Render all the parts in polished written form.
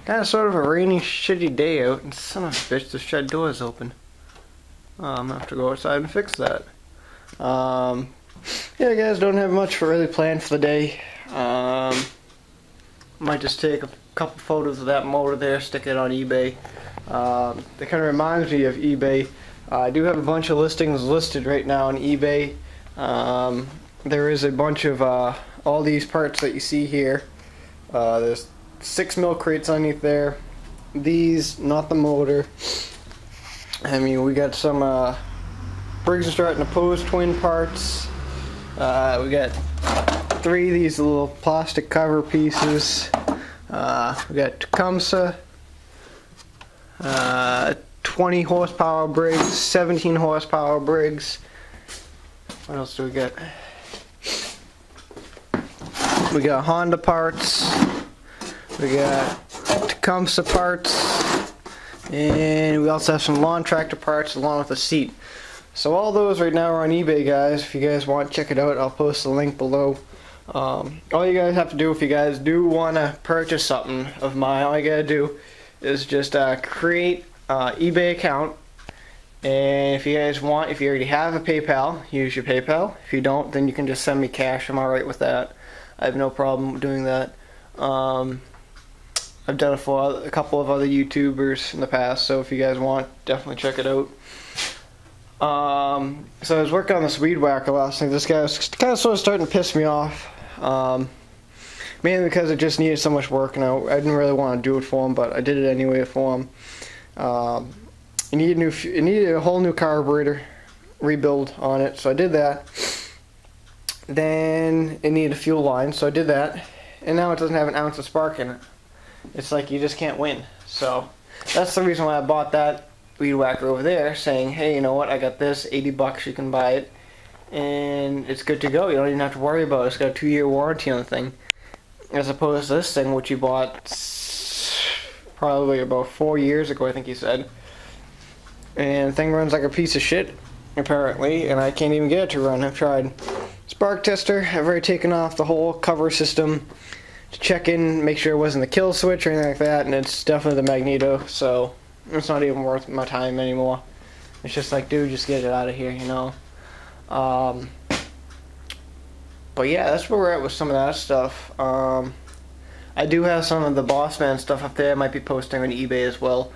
Kind of sort of a rainy, shitty day out, and son of a bitch, the shed door is open. I'm gonna have to go outside and fix that. Yeah, guys, don't have much really planned for the day. Might just take a couple photos of that motor there, stick it on eBay. That kind of reminds me of eBay. I do have a bunch of listings listed right now on eBay. There is a bunch of all these parts that you see here. There's 6mm crates underneath there. These, not the motor. I mean, we got some Briggs & Stratton opposed twin parts. We got 3 of these little plastic cover pieces. We got Tecumseh, 20 horsepower Briggs, 17 horsepower Briggs. What else do we got? We got Honda parts. We got Tecumseh parts. And we also have some lawn tractor parts along with a seat. So all those right now are on eBay, guys. If you guys want to check it out, I'll post the link below. All you guys have to do, if you guys do want to purchase something of mine, all you gotta do is just create an eBay account. And if you guys want, if you already have a PayPal, use your PayPal. If you don't, then you can just send me cash. I'm alright with that. I have no problem doing that. I've done it for a couple of other YouTubers in the past, so if you guys want, definitely check it out. So I was working on this weed whacker last night. This guy was kind of sort of starting to piss me off. Mainly because it just needed so much work, and I didn't really want to do it for him, but I did it anyway for him. It needed a whole new carburetor rebuild on it, so I did that. Then it needed a fuel line, so I did that. And now it doesn't have an ounce of spark in it. It's like you just can't win. So that's the reason why I bought that weed whacker over there, saying, hey, you know what, I got this, 80 bucks, you can buy it, and it's good to go. You don't even have to worry about it. It's got a 2-year warranty on the thing, as opposed to this thing, which you bought probably about 4 years ago, I think you said. And the thing runs like a piece of shit, apparently, and I can't even get it to run. I've tried spark tester. I've already taken off the whole cover system to check in, make sure it wasn't the kill switch or anything like that, and it's definitely the magneto, so it's not even worth my time anymore. It's just like, dude, just get it out of here, you know. But yeah, that's where we're at with some of that stuff. I do have some of the Bossman stuff up there. I might be posting on eBay as well.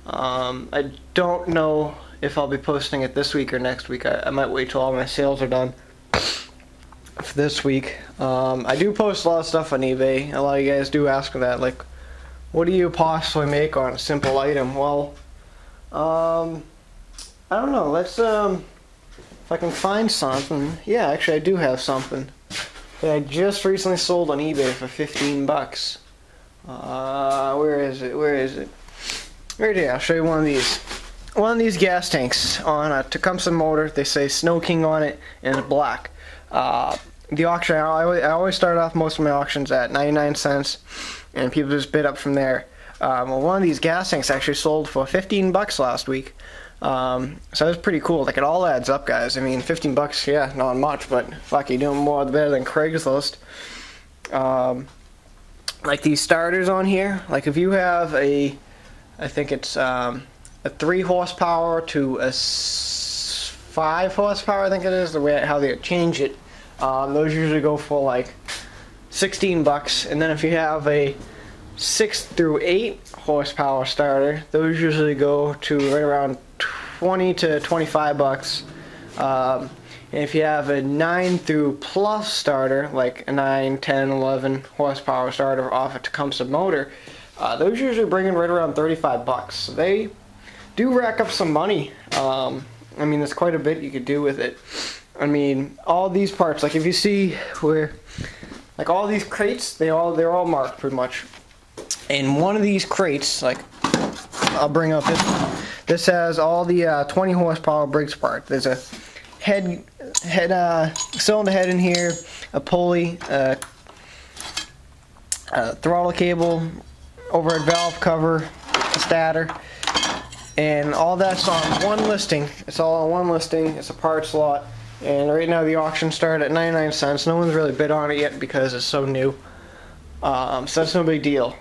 I don't know if I'll be posting it this week or next week. I might wait till all my sales are done for this week. I do post a lot of stuff on eBay. A lot of you guys do ask for that, like, what do you possibly make on a simple item? Well, I don't know. Let's if I can find something. Yeah, actually I do have something that I just recently sold on eBay for 15 bucks. Where is it? Where is it? Right here. I'll show you one of these. One of these gas tanks on a Tecumseh motor. They say Snow King on it, and it's black. The auction, I always start off most of my auctions at 99 cents, and people just bid up from there. Well, one of these gas tanks actually sold for 15 bucks last week. So that's pretty cool. Like, it all adds up, guys. I mean, 15 bucks, yeah, not much, but fuck, you're doing more better than Craigslist. Like these starters on here, like if you have I think it's a 3 horsepower to a 5 horsepower, I think it is, the way how they change it. Those usually go for like 16 bucks, and then if you have a 6 through 8 horsepower starter, those usually go to right around 20 to 25 bucks. And if you have a 9 through plus starter, like a 9, 10, 11 horsepower starter off a Tecumseh motor, those usually bring in right around 35 bucks. So they do rack up some money. I mean, there's quite a bit you could do with it. I mean, all these parts, like if you see where, like all these crates, they're all marked pretty much. And one of these crates, like, I'll bring up this one. This has all the 20 horsepower Briggs part. There's a cylinder head in here, a pulley, a throttle cable, overhead valve cover, a stator, and all that's on one listing. It's all on one listing. It's a parts lot. And right now the auction started at 99 cents. No one's really bid on it yet because it's so new. So that's no big deal.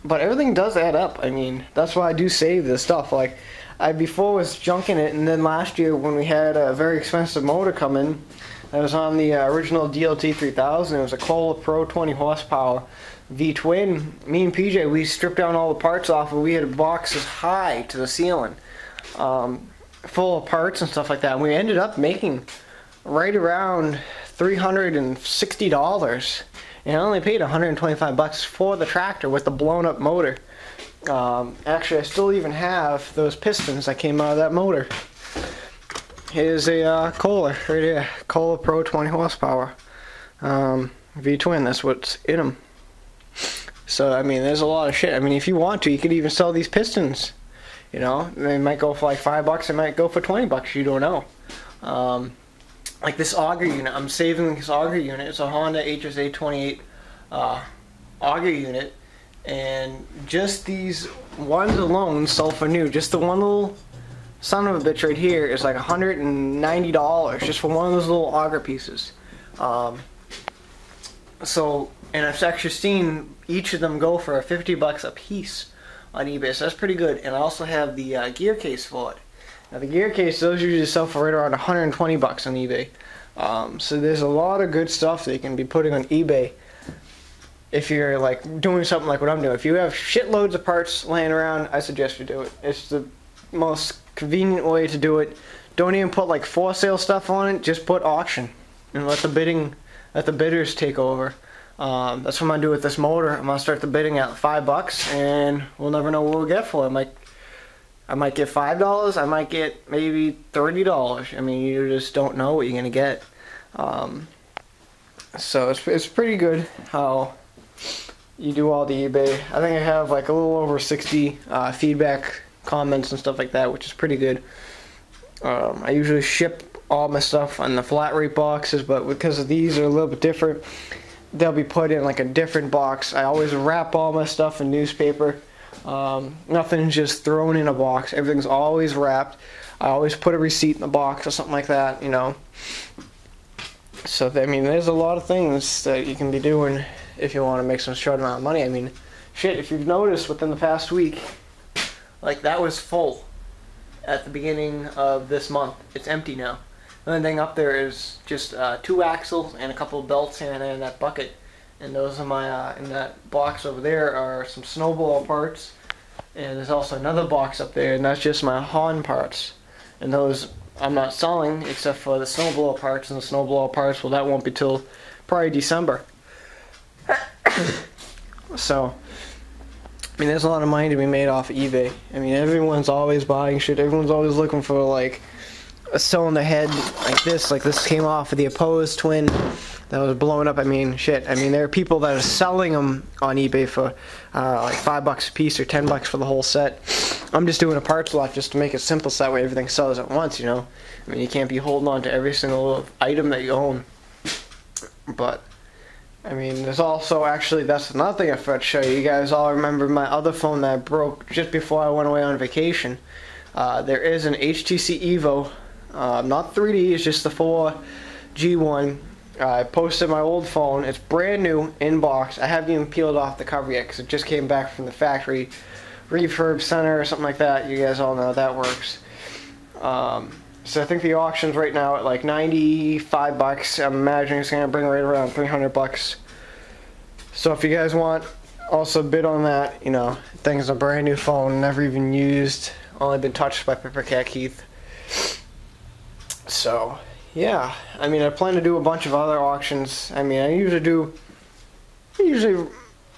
But everything does add up. I mean, that's why I do save this stuff. Like, I before was junking it, and then last year when we had a very expensive motor come in, that was on the original DLT 3000. It was a Kohler Pro 20 horsepower V-twin. Me and PJ, we stripped down all the parts off, and we had boxes high to the ceiling, full of parts and stuff like that. And we ended up making right around $360, and I only paid $125 for the tractor with the blown up motor. Actually, I still even have those pistons that came out of that motor. Here's a Kohler right here, Kohler Pro 20 horsepower V-twin. That's what's in them. So I mean, there's a lot of shit. I mean, if you want to, you could even sell these pistons. You know, they might go for like $5. They might go for $20. You don't know. Like this auger unit, I'm saving this auger unit. It's a Honda HSA 28 auger unit, and just these ones alone sell for new. Just the one little son of a bitch right here is like $190 just for one of those little auger pieces. So, and I've actually seen each of them go for $50 a piece on eBay, so that's pretty good. And I also have the gear case for it. Now the gear case, those usually sell for right around $120 on eBay. So there's a lot of good stuff that you can be putting on eBay if you're like doing something like what I'm doing. If you have shitloads of parts laying around, I suggest you do it. It's the most convenient way to do it. Don't even put like for sale stuff on it. Just put auction and let the bidders take over. That's what I'm gonna do with this motor. I'm gonna start the bidding at $5, and we'll never know what we'll get for it. I might get $5. I might get maybe $30. I mean, you just don't know what you're gonna get. So it's pretty good how you do all the eBay. I think I have like a little over 60 feedback comments and stuff like that, which is pretty good. I usually ship all my stuff on the flat rate boxes, but because these are a little bit different, they'll be put in like a different box. I always wrap all my stuff in newspaper. Nothing's just thrown in a box. Everything's always wrapped. I always put a receipt in the box or something like that, you know. So I mean, there's a lot of things that you can be doing if you want to make some short amount of money. I mean, shit, if you've noticed within the past week, like that was full at the beginning of this month. It's empty now. The only thing up there is just 2 axles and a couple of belts here and there in that bucket. And those are my, in that box over there are some snowball parts. And there's also another box up there, and that's just my Hon parts. And those I'm not selling except for the snowball parts, and the snowball parts, well, that won't be till probably December. So, I mean, there's a lot of money to be made off of eBay. I mean, everyone's always buying shit. Everyone's always looking for like a cylinder head like this came off of the Opposed twin that was blown up. I mean, shit. I mean, there are people that are selling them on eBay for like $5 a piece or $10 for the whole set. I'm just doing a parts lot just to make it simple, so that way everything sells at once, you know. I mean, you can't be holding on to every single item that you own. But I mean, there's also, actually, that's another thing I forgot to show you. You guys all remember my other phone that I broke just before I went away on vacation. There is an HTC Evo, not 3D, it's just the 4G one. I posted my old phone. It's brand new in box. I haven't even peeled off the cover yet because it just came back from the factory refurb center or something like that. You guys all know how that works. So I think the auction's right now at like $95. I'm imagining it's gonna bring right around $300. So if you guys want, also bid on that. You know, thing's a brand new phone, never even used, only been touched by Peppercat Keith. So yeah, I mean, I plan to do a bunch of other auctions. I mean, I usually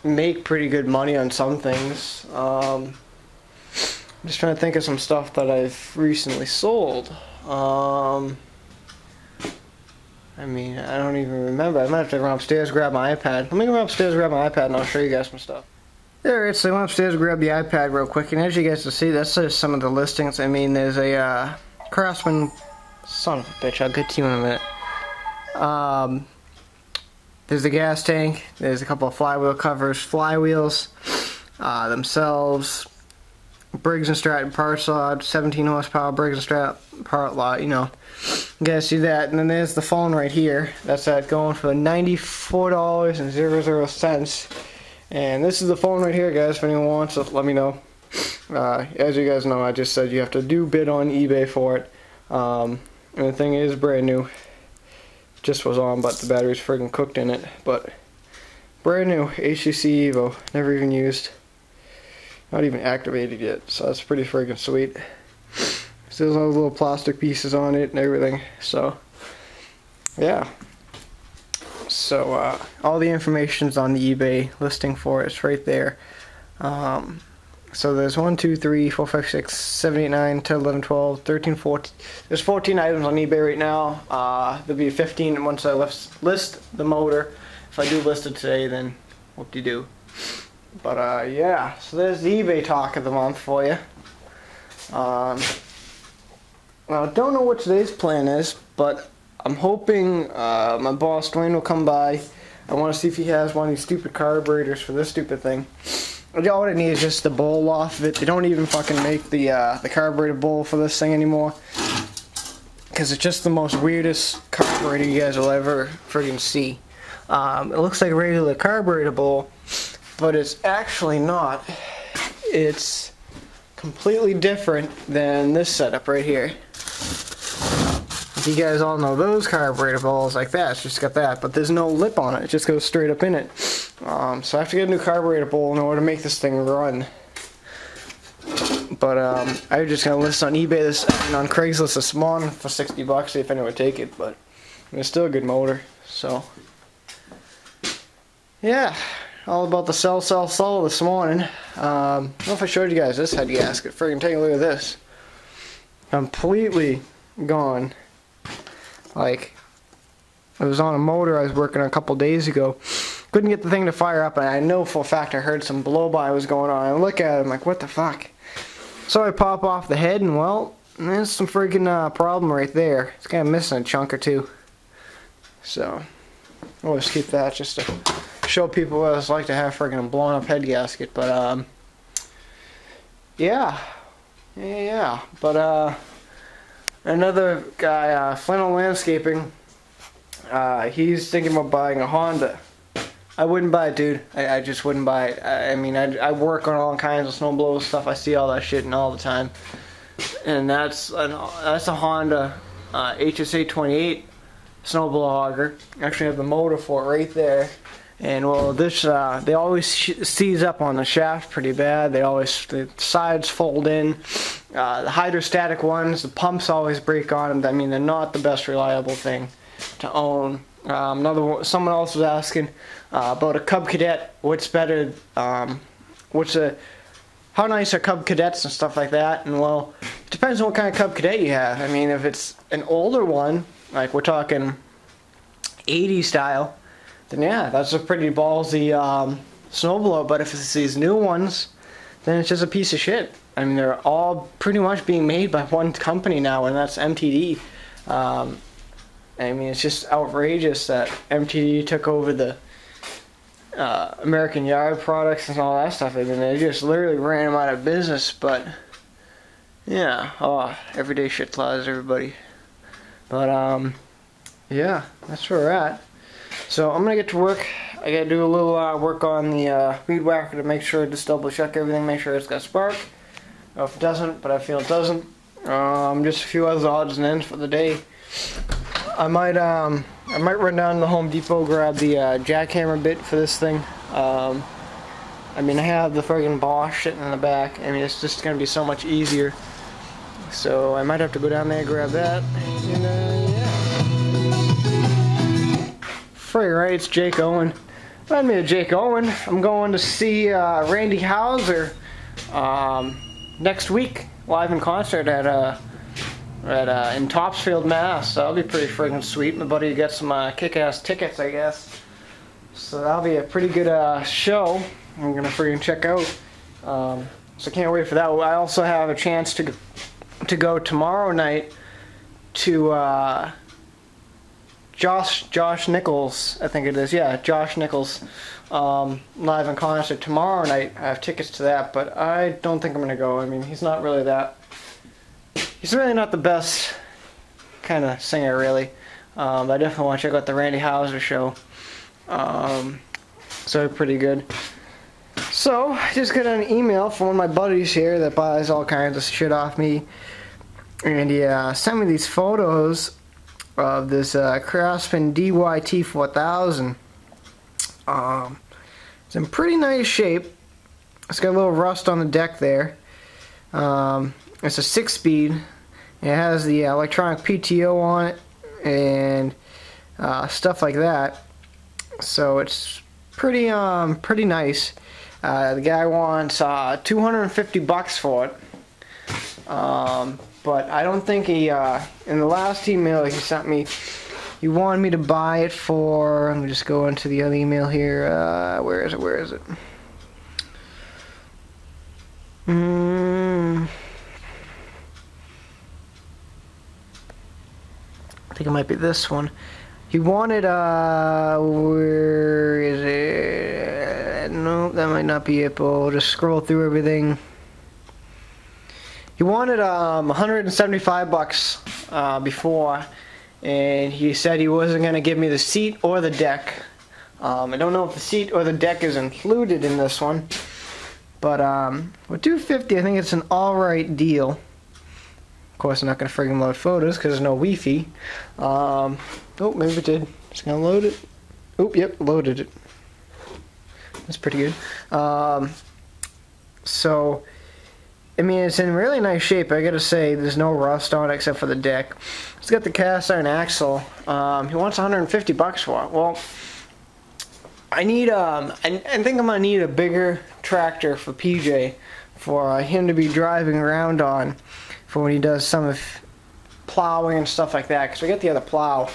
make pretty good money on some things. I'm just trying to think of some stuff that I've recently sold. I mean, I don't even remember. I might have to run upstairs, grab my iPad. Let me go upstairs, grab my iPad, and I'll show you guys some stuff. Alright, so I went upstairs, grab the iPad real quick, and as you guys can see, that's just some of the listings. I mean, there's a Craftsman, son of a bitch, I'll get to you in a minute. There's the gas tank, there's a couple of flywheel covers, flywheels themselves, Briggs & Stratton parts lot, 17 horsepower Briggs & Stratton part lot, you know. You guys see that, and then there's the phone right here. That's going for $94.00. And this is the phone right here, guys. If anyone wants it, let me know. As you guys know, I just said you have to bid on eBay for it. And the thing is brand new. Just was on, but the battery's friggin' cooked in it. But brand new HTC Evo, never even used. Not even activated yet, so that's pretty friggin' sweet. Still has little plastic pieces on it and everything, so yeah. So all the information's on the eBay listing for it. It's right there. So there's 1, 2, 3, 4, 5, 6, 7, 8, 9, 10, 11, 12, 13, 14. There's 14 items on eBay right now. There'll be 15 once I list the motor. If I do list it today, then whoop-de-doo. But yeah, so there's the eBay talk of the month for you. Now I don't know what today's plan is, but I'm hoping my boss Dwayne will come by. I want to see if he has one of these stupid carburetors for this stupid thing. All I need is just the bowl off of it. They don't even fucking make the carburetor bowl for this thing anymore, because it's just the most weirdest carburetor you guys will ever friggin' see. It looks like a regular carburetor bowl, but it's actually not. It's completely different than this setup right here. You guys all know those carburetor bowls like that. It's just got that, but there's no lip on it. It just goes straight up in it. So I have to get a new carburetor bowl in order to make this thing run. But I'm just gonna list on eBay this and on Craigslist this morning for 60 bucks, see if anyone would take it. But it's still a good motor. So yeah, all about the sell this morning. I don't know if I showed you guys this head gasket. Friggin' take a look at this. Completely gone. Like, it was on a motor I was working on a couple days ago. Couldn't get the thing to fire up, and I know for a fact I heard some blow-by was going on. I look at it, I'm like, what the fuck? So I pop off the head, and well, there's some freaking problem right there. It's kind of missing a chunk or two. So I'll just keep that just to show people what it's like to have friggin' a blown up head gasket. But yeah. But another guy, Flannel Landscaping, he's thinking about buying a Honda. I wouldn't buy it, dude. I just wouldn't buy it. I mean, I work on all kinds of snowblower stuff. I see all that shit and all the time. And that's a Honda HSA 28 snowblower auger. Actually have the motor for it right there. And well, this they always seize up on the shaft pretty bad. The sides fold in. The hydrostatic ones, the pumps always break on them. I mean, they're not the best reliable thing to own. Someone else was asking about a Cub Cadet. What's better? How nice are Cub Cadets and stuff like that? And well, it depends on what kind of Cub Cadet you have. I mean, if it's an older one, like we're talking 80s style, then yeah, that's a pretty ballsy snowblower. But if it's these new ones, then it's just a piece of shit. I mean, they're all pretty much being made by one company now, and that's MTD. I mean, it's just outrageous that MTD took over the American Yard products and all that stuff. I mean, they just literally ran them out of business. But yeah, everyday shit flies, everybody. But yeah, that's where we're at. So I'm gonna get to work. I gotta do a little work on the weed whacker to make sure, just double check everything, make sure it's got spark. If it doesn't, but I feel it doesn't. Just a few other odds and ends for the day. I might run down to the Home Depot, grab the jackhammer bit for this thing. I mean, I have the friggin' Bosch sitting in the back. I mean, it's just gonna be so much easier. So I might have to go down there and grab that. And yeah. Frig, right? It's Jake Owen. Remind me of Jake Owen. I'm going to see Randy Houser next week, live in concert at in Topsfield, Mass. So that'll be pretty friggin' sweet. My buddy got some kick-ass tickets, I guess. So that'll be a pretty good show. I'm gonna friggin' check out. So can't wait for that. I also have a chance to go tomorrow night to Josh Nichols, I think it is. Yeah, Josh Nichols, live in concert tomorrow night. I have tickets to that, but I don't think I'm gonna go. I mean, he's not really that. He's really not the best kind of singer, really. I definitely want to check out the Randy Houser show. So pretty good. So, I just got an email from one of my buddies here that buys all kinds of shit off me. And he sent me these photos of this Craftsman DYT 4000. It's in pretty nice shape. It's got a little rust on the deck there. It's a 6-speed. It has the electronic PTO on it and stuff like that. So it's pretty nice. The guy wants $250 for it. But I don't think he, in the last email he sent me, he wanted me to buy it for, let me just go into the other email here, where is it? I think it might be this one. He wanted, where is it? No, that might not be it, but we'll just scroll through everything. He wanted $175 before, and he said he wasn't going to give me the seat or the deck. I don't know if the seat or the deck is included in this one, but with $250, I think it's an alright deal. Of course, I'm not going to friggin' load photos because there's no Wi-Fi. Oh, maybe it did. Just going to load it. Oop, yep, loaded it. That's pretty good. So, I mean, it's in really nice shape. I gotta say, there's no rust on it except for the deck. It's got the cast iron axle. He wants $150 for it. Well, I need, I think I'm gonna need a bigger tractor for PJ for him to be driving around on for when he does some of plowing and stuff like that, because we got the other plow.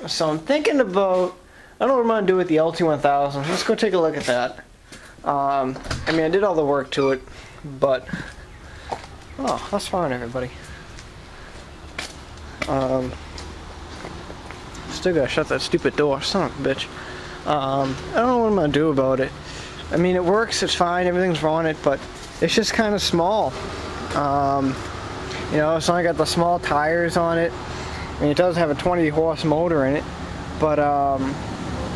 So I'm thinking about, I don't know what I'm gonna do with the LT1000. Let's go take a look at that. I mean, I did all the work to it, but oh, that's fine, everybody. Still gotta shut that stupid door, son of a bitch. I don't know what I'm gonna do about it. I mean, it works, it's fine, everything's on it, but it's just kind of small. You know, it's only got the small tires on it. I mean, it does have a 20 horse motor in it, but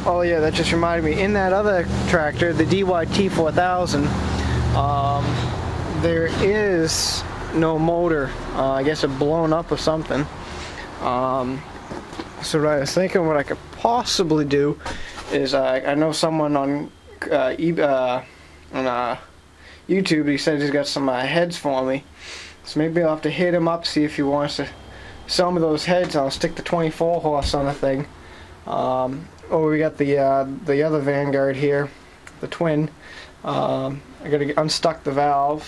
oh yeah, that just reminded me, in that other tractor, the DYT 4000, there is no motor. I guess it blown up or something. So what I was thinking, what I could possibly do is, I know someone on YouTube, he said he's got some heads for me. So maybe I'll have to hit him up, see if he wants to sell me those heads. I'll stick the 24 horse on the thing. Oh, we got the other Vanguard here, the twin. I gotta unstuck the valve.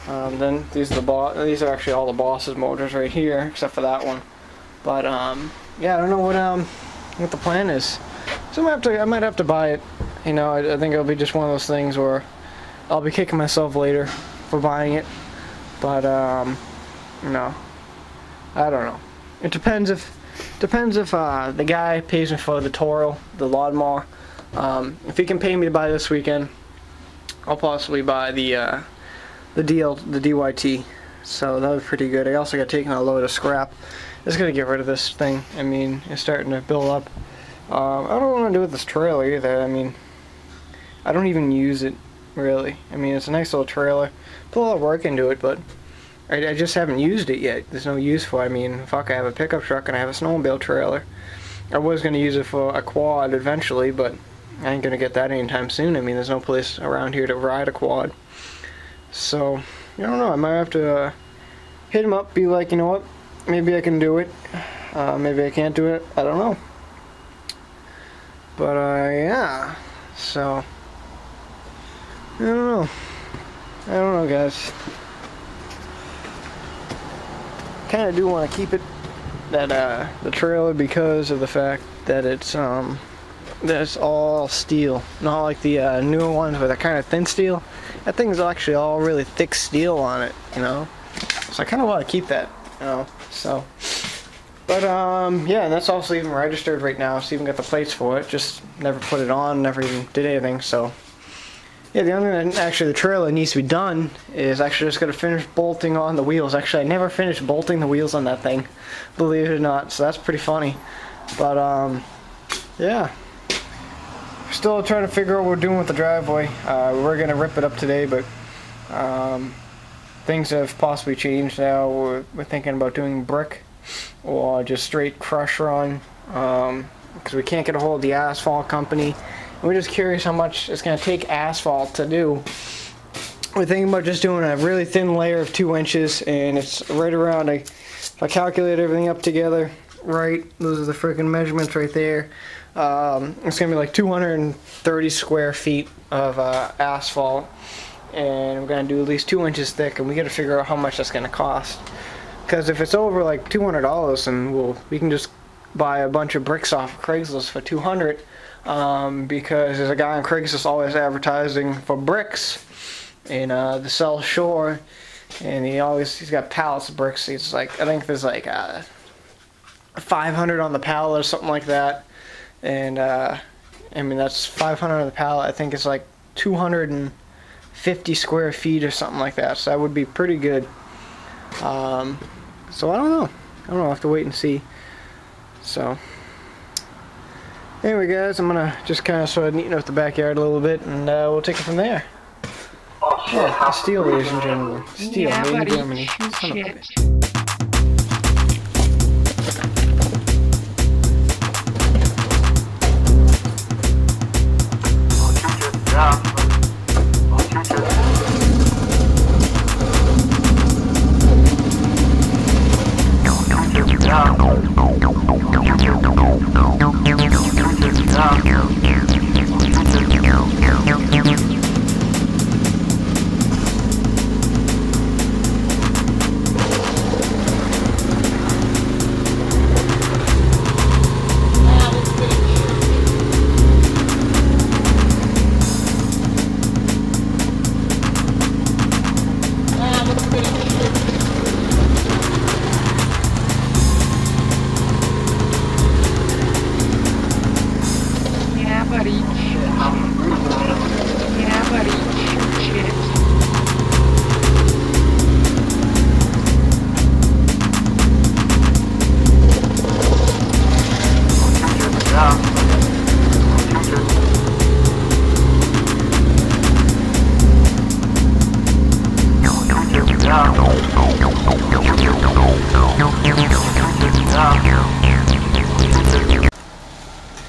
Then these are these are actually all the Boss's motors right here, except for that one. But yeah, I don't know what the plan is. So I might have to buy it. You know, I think it'll be just one of those things where I'll be kicking myself later for buying it. But no, I don't know. It depends if the guy pays me for the Toro, the lawnmower. If he can pay me to buy this weekend, I'll possibly buy the DYT. So that was pretty good. I also got taken a load of scrap. Just gonna get rid of this thing. I mean, it's starting to build up. I don't know what I'm gonna do with this trailer either. I mean, I don't even use it really. I mean, it's a nice little trailer. Put a lot of work into it, but I just haven't used it yet. There's no use for it. I mean, fuck, I have a pickup truck and I have a snowmobile trailer. I was going to use it for a quad eventually, but I ain't going to get that anytime soon. I mean, there's no place around here to ride a quad. So, I don't know. I might have to hit him up, be like, you know what, maybe I can do it. Maybe I can't do it. I don't know. But, yeah. So, I don't know. I don't know, guys. Kind of do want to keep it the trailer because of the fact that it's all steel, not like the newer ones where they're kind of thin steel. That thing's actually all really thick steel on it, you know. So I kind of want to keep that, you know. So, but yeah, and that's also even registered right now. So even got the plates for it. Just never put it on, never even did anything. So. Yeah, the only thing that actually the trailer needs to be done is actually just going to finish bolting on the wheels. Actually, I never finished bolting the wheels on that thing, believe it or not, so that's pretty funny. But, yeah. still trying to figure out what we're doing with the driveway. We're gonna rip it up today, but things have possibly changed now. We're thinking about doing brick or just straight crush run, because we can't get a hold of the asphalt company. We're just curious how much it's gonna take asphalt to do. We're thinking about just doing a really thin layer of 2 inches, and it's right around, if I calculate everything up together, right, those are the freaking measurements right there. It's gonna be like 230 square feet of asphalt, and we're gonna do at least 2 inches thick, and we gotta figure out how much that's gonna cost. Because if it's over like $200, then we can just buy a bunch of bricks off of Craigslist for $200, because there's a guy on Craigslist always advertising for bricks in the South Shore, and he's got pallets of bricks. He's like, I think there's like 500 on the pallet or something like that, and I mean that's 500 on the pallet. I think it's like 250 square feet or something like that, so that would be pretty good. So I don't know, I'll have to wait and see. So anyway guys, I'm gonna just kind of start neaten up the backyard a little bit, and we'll take it from there. Yeah, steel, ladies and gentlemen. Steel, made in Germany. Son of a bitch.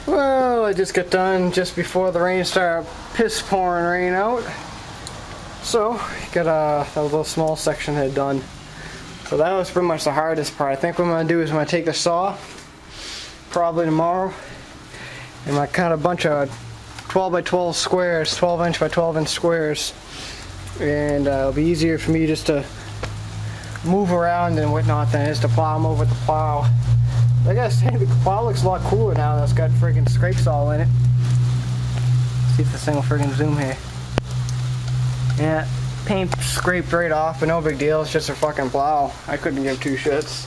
Well, I just got done just before the rain started piss pouring rain out. So, got that little small section had done. So that was pretty much the hardest part. I think what I'm going to do is I'm going to take the saw, probably tomorrow, and I cut a bunch of 12 by 12 squares, 12 inch by 12 inch squares, and it'll be easier for me just to move around and whatnot than it is to plow them over with the plow. I gotta say, the plow looks a lot cooler now that it's got friggin' scrapes all in it. See if this thing will friggin' zoom here. Yeah, paint scraped right off, but no big deal, it's just a fucking plow. I couldn't give two shits.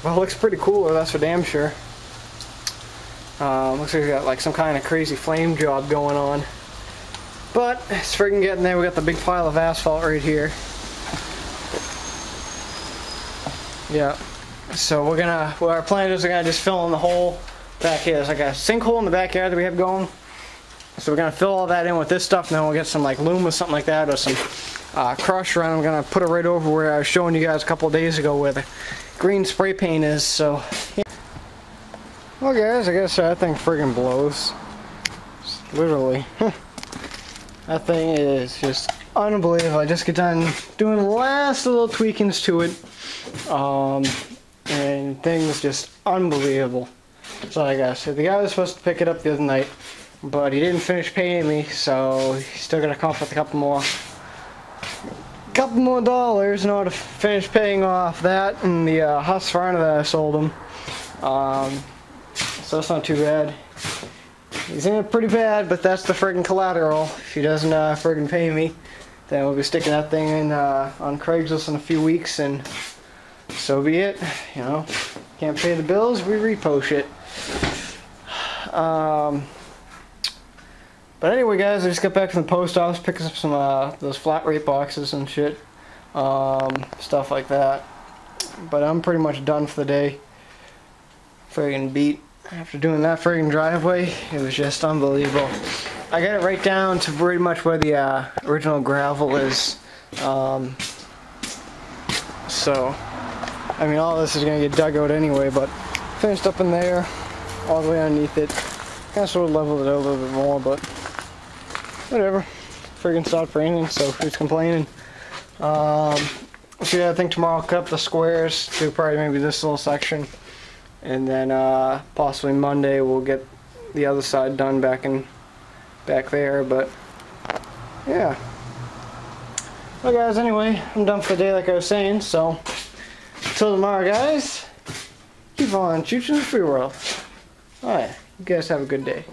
Well, it looks pretty cool, that's for damn sure. Looks like we got like some kind of crazy flame job going on. But, it's friggin' getting there. We got the big pile of asphalt right here. Yeah. So our plan is we're gonna just fill in the hole back here. There's like a sinkhole in the backyard that we have going. So we're gonna fill all that in with this stuff, and then we'll get some like loom or something like that, or some crush run. I'm gonna put it right over where I was showing you guys a couple of days ago where the green spray paint is. So, yeah. Well guys, I guess that thing friggin' blows. Literally. That thing is just unbelievable. I just got done doing the last little tweakings to it. And things just unbelievable. So like I said, the guy was supposed to pick it up the other night, but he didn't finish paying me, so he's still gonna come up with a couple more dollars in order to finish paying off that and the Husqvarna that I sold him. So that's not too bad. He's in it pretty bad, but that's the friggin' collateral. If he doesn't friggin' pay me, then we'll be sticking that thing in on Craigslist in a few weeks, and so be it. You know, can't pay the bills, we repost it. But anyway guys, I just got back from the post office, picking up some those flat rate boxes and shit, stuff like that. But I'm pretty much done for the day. Friggin' beat. after doing that friggin' driveway, it was just unbelievable. I got it right down to pretty much where the original gravel is. So, I mean, all this is gonna get dug out anyway, but finished up in there, all the way underneath it. Kind of sort of leveled it out a little bit more, but whatever. Friggin' stopped raining, so who's complaining? So yeah, I think tomorrow I'll cut up the squares to probably maybe this little section, and then possibly Monday we'll get the other side done back there. But yeah. Well guys, anyway, I'm done for the day like I was saying, so until tomorrow guys, keep on chooching the free world. Alright, you guys have a good day.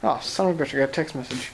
Oh, son of a bitch, I got a text message.